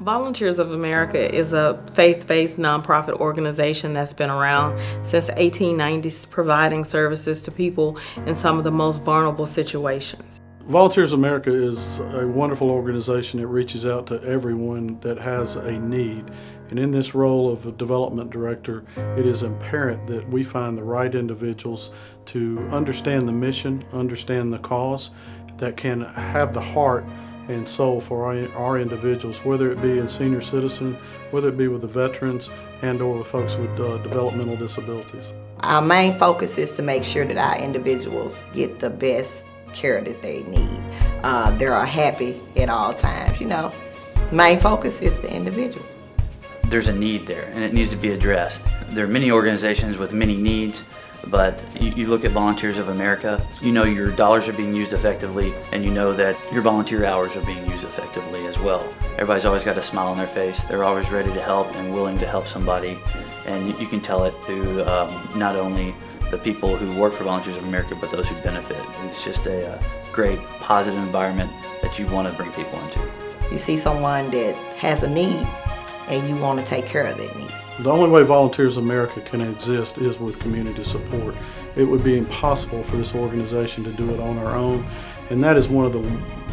Volunteers of America is a faith-based nonprofit organization that's been around since the 1890s, providing services to people in some of the most vulnerable situations. Volunteers of America is a wonderful organization that reaches out to everyone that has a need. And in this role of a development director, it is imperative that we find the right individuals to understand the mission, understand the cause, that can have the heart and soul for our individuals, whether it be in senior citizen, whether it be with the veterans and or with folks with developmental disabilities. Our main focus is to make sure that our individuals get the best care that they need. They are happy at all times, Main focus is the individuals. There's a need there and it needs to be addressed. There are many organizations with many needs, but you look at Volunteers of America, your dollars are being used effectively and you know that your volunteer hours are being used effectively as well. Everybody's always got a smile on their face. They're always ready to help and willing to help somebody, and you can tell it through not only the people who work for Volunteers of America, but those who benefit. It's just a great, positive environment that you want to bring people into. You see someone that has a need and you want to take care of that need. The only way Volunteers of America can exist is with community support. It would be impossible for this organization to do it on our own, and that is one of the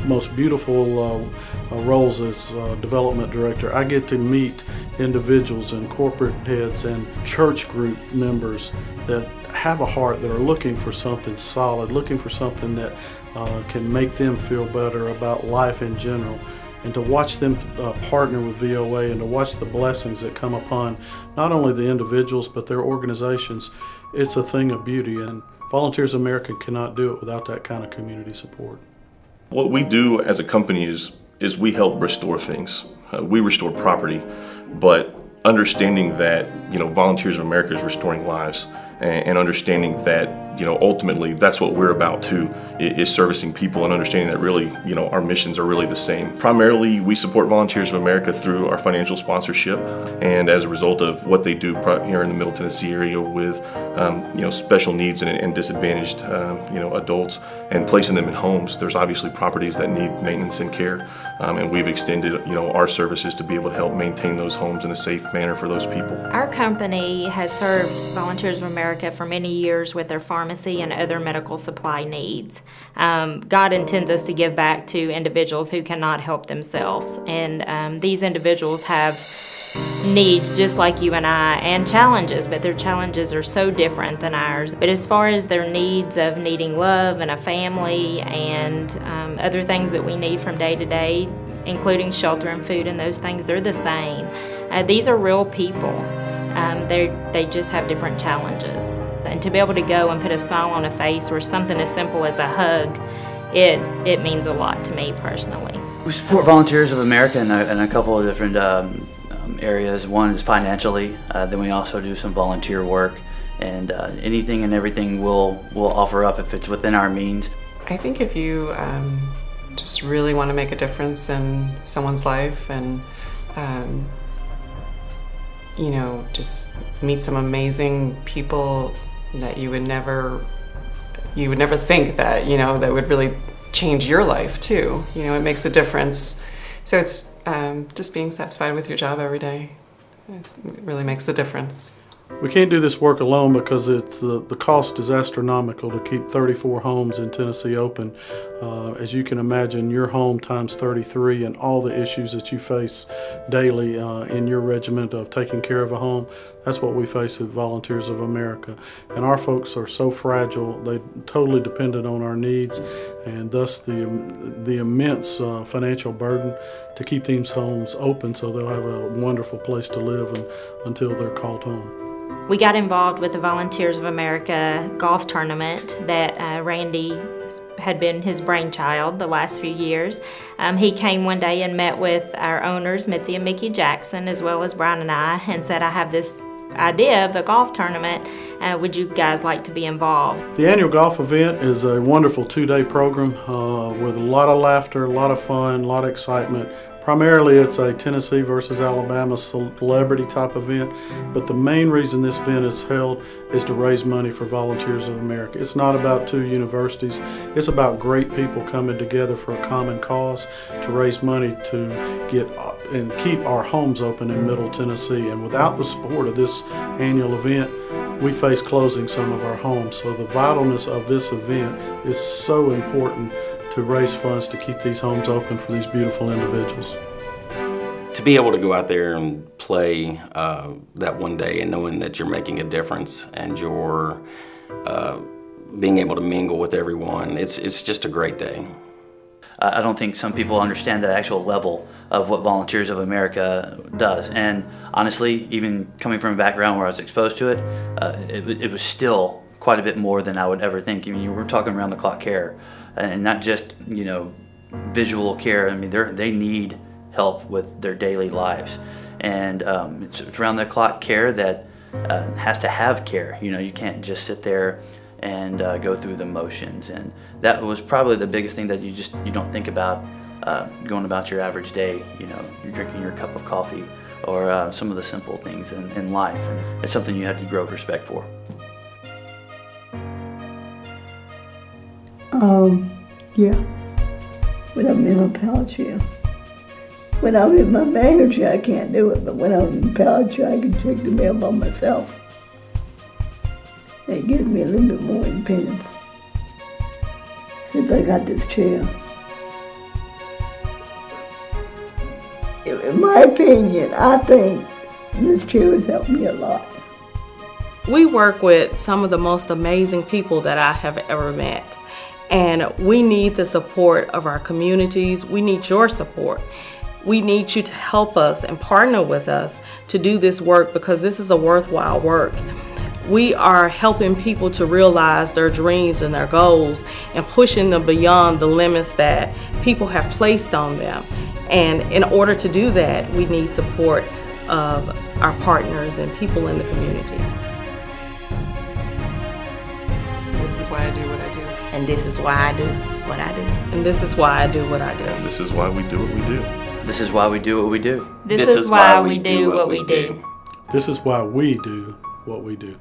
most beautiful roles as development director. I get to meet individuals and corporate heads and church group members that have a heart, that are looking for something solid, looking for something that can make them feel better about life in general. And to watch them partner with VOA and to watch the blessings that come upon not only the individuals but their organizations, it's a thing of beauty, and Volunteers of America cannot do it without that kind of community support. What we do as a company is we help restore things. We restore property, but understanding that Volunteers of America is restoring lives, and understanding that ultimately that's what we're about too, is servicing people, and understanding that really our missions are really the same. Primarily we support Volunteers of America through our financial sponsorship, and as a result of what they do here in the Middle Tennessee area with special needs and disadvantaged adults, and placing them in homes. There's obviously properties that need maintenance and care, and we've extended our services to be able to help maintain those homes in a safe manner for those people. Our company has served Volunteers of America for many years with their pharmacy and other medical supply needs. God intends us to give back to individuals who cannot help themselves, and these individuals have needs just like you and I, and challenges, but their challenges are so different than ours. But as far as their needs of needing love and a family and other things that we need from day to day, including shelter and food and those things, they're the same. These are real people. They just have different challenges. And to be able to go and put a smile on a face or something as simple as a hug, it means a lot to me personally. We support Volunteers of America in a couple of different areas. One is financially, then we also do some volunteer work, and anything and everything we'll offer up if it's within our means. I think if you just really want to make a difference in someone's life and just meet some amazing people that you would never think that that would really change your life too. It makes a difference. So it's just being satisfied with your job every day. It really makes a difference. We can't do this work alone because it's the cost is astronomical to keep 34 homes in Tennessee open. As you can imagine, your home times 33 and all the issues that you face daily in your regiment of taking care of a home, that's what we face at Volunteers of America. And our folks are so fragile, they totally dependent on our needs, and thus the immense financial burden to keep these homes open so they'll have a wonderful place to live until they're called home. We got involved with the Volunteers of America golf tournament that Randy had been his brainchild the last few years. He came one day and met with our owners, Mitzi and Mickey Jackson, as well as Brian and I, and said, I have this idea of a golf tournament. Would you guys like to be involved? The annual golf event is a wonderful 2-day program with a lot of laughter, a lot of fun, a lot of excitement. Primarily, it's a Tennessee versus Alabama celebrity type event, but the main reason this event is held is to raise money for Volunteers of America. It's not about two universities. It's about great people coming together for a common cause to raise money to get and keep our homes open in Middle Tennessee. And without the support of this annual event, we face closing some of our homes. So the vitalness of this event is so important to raise funds to keep these homes open for these beautiful individuals. To be able to go out there and play that one day and knowing that you're making a difference and you're being able to mingle with everyone, it's just a great day. I don't think some people understand the actual level of what Volunteers of America does. And honestly, even coming from a background where I was exposed to it, it was still quite a bit more than I would ever think. I mean, we're talking around the clock care, and not just, you know, visual care. I mean, they need help with their daily lives. And it's around the clock care that has to have care. You know, you can't just sit there and go through the motions. And that was probably the biggest thing that you don't think about going about your average day. You know, you're drinking your cup of coffee or some of the simple things in life. And it's something you have to grow respect for. Yeah. When I'm in a power chair. When I'm in my manual chair, I can't do it, but when I'm in a power chair, I can check the mail by myself. It gives me a little bit more independence since I got this chair. In my opinion, I think this chair has helped me a lot. We work with some of the most amazing people that I have ever met. And we need the support of our communities. We need your support. We need you to help us and partner with us to do this work, because this is a worthwhile work. We are helping people to realize their dreams and their goals and pushing them beyond the limits that people have placed on them. And in order to do that, we need support of our partners and people in the community. This is why I do what I do. And this is why I do what I do. And this is why I do what I do. This is why we do what we do. This is why we do what we do. This is why we do what we do. This is why we do what we do.